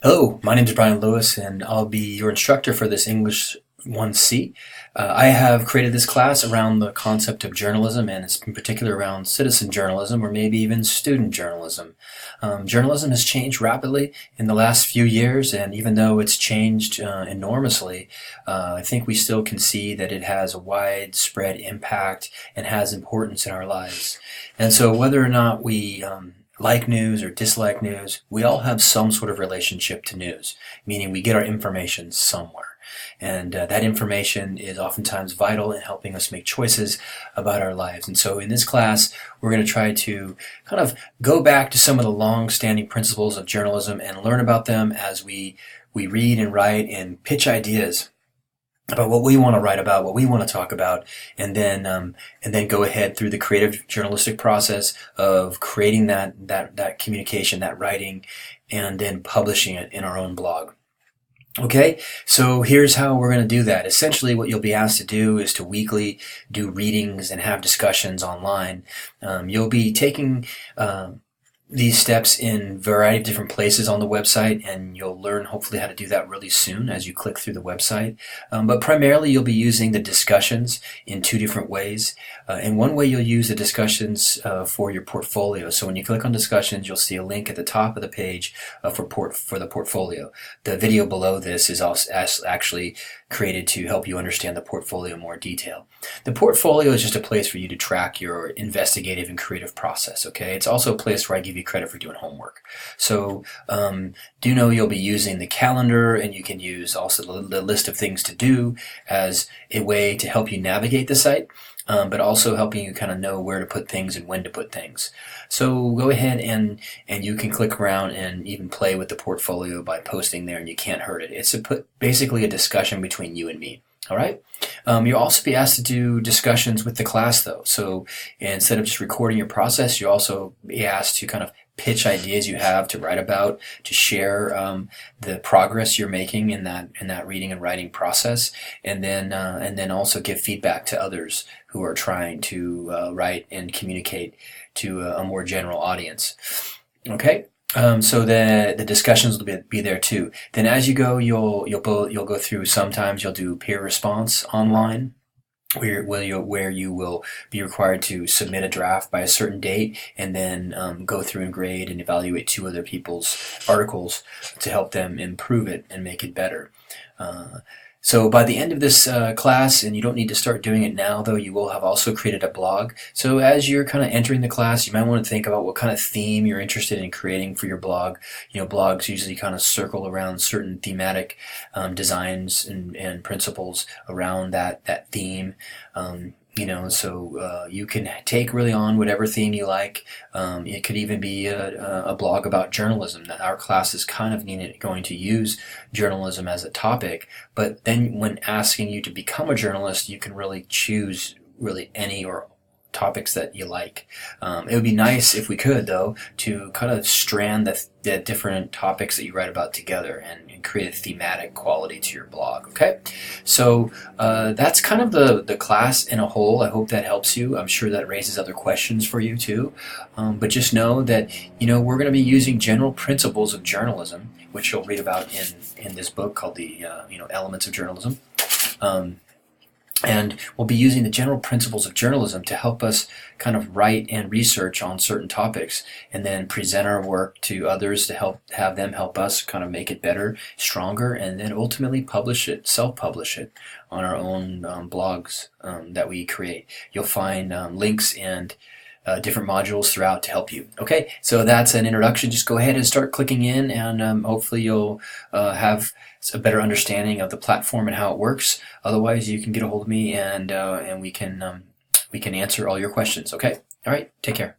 Hello, my name is Brian Lewis, and I'll be your instructor for this English 1C. I have created this class around the concept of journalism, and it's in particular around citizen journalism or maybe even student journalism. Journalism has changed rapidly in the last few years, and even though it's changed enormously, I think we still can see that it has a widespread impact and has importance in our lives. And so whether or not we like news or dislike news, we all have some sort of relationship to news, meaning we get our information somewhere. And that information is oftentimes vital in helping us make choices about our lives. And so in this class, we're going to try to kind of go back to some of the long-standing principles of journalism and learn about them as we read and write and pitch ideas about what we want to write about, what we want to talk about, and then go ahead through the creative journalistic process of creating that communication, that writing, and then publishing it in our own blog. Okay, so here's how we're going to do that. Essentially, what you'll be asked to do is to weekly do readings and have discussions online. You'll be taking these steps in a variety of different places on the website, and you'll learn hopefully how to do that really soon as you click through the website. But primarily you'll be using the discussions in two different ways. In one way you'll use the discussions for your portfolio. So when you click on discussions, you'll see a link at the top of the page for the portfolio. The video below this is also actually created to help you understand the portfolio in more detail. The portfolio is just a place for you to track your investigative and creative process, okay? It's also a place where I give you credit for doing homework. So do know you'll be using the calendar, and you can use also the list of things to do as a way to help you navigate the site, but also helping you kind of know where to put things and when to put things. So go ahead and you can click around and even play with the portfolio by posting there, and you can't hurt it. It's basically a discussion between you and me. All right. You'll also be asked to do discussions with the class, though. So instead of just recording your process, you'll also be asked to kind of pitch ideas you have to write about, to share the progress you're making in that reading and writing process, and then also give feedback to others who are trying to write and communicate to a more general audience. Okay. So the discussions will be there too. Then as you go, you'll go through. Sometimes you'll do peer response online, where you will be required to submit a draft by a certain date, and then go through and grade and evaluate two other people's articles to help them improve it and make it better. So by the end of this class, and you don't need to start doing it now, though, you will have also created a blog. So as you're kind of entering the class, you might want to think about what kind of theme you're interested in creating for your blog. You know, blogs usually kind of circle around certain thematic designs and principles around that theme. So you can take really on whatever theme you like. It could even be a blog about journalism. That our class is kind of going to use journalism as a topic, but then when asking you to become a journalist, you can really choose really any or topics that you like. It would be nice if we could, though, to kind of strand the different topics that you write about together and create a thematic quality to your blog. Okay, so that's kind of the class in a whole. I hope that helps you. I'm sure that raises other questions for you too. But just know that we're going to be using general principles of journalism, which you'll read about in this book called the Elements of Journalism. And we'll be using the general principles of journalism to help us kind of write and research on certain topics, and then present our work to others to have them help us kind of make it better, stronger, and then ultimately self-publish it on our own blogs that we create. You'll find links and different modules throughout to help you. Okay, so that's an introduction. Just go ahead and start clicking in, and hopefully you'll have a better understanding of the platform and how it works. Otherwise, you can get a hold of me, and we can answer all your questions. Okay, all right, take care.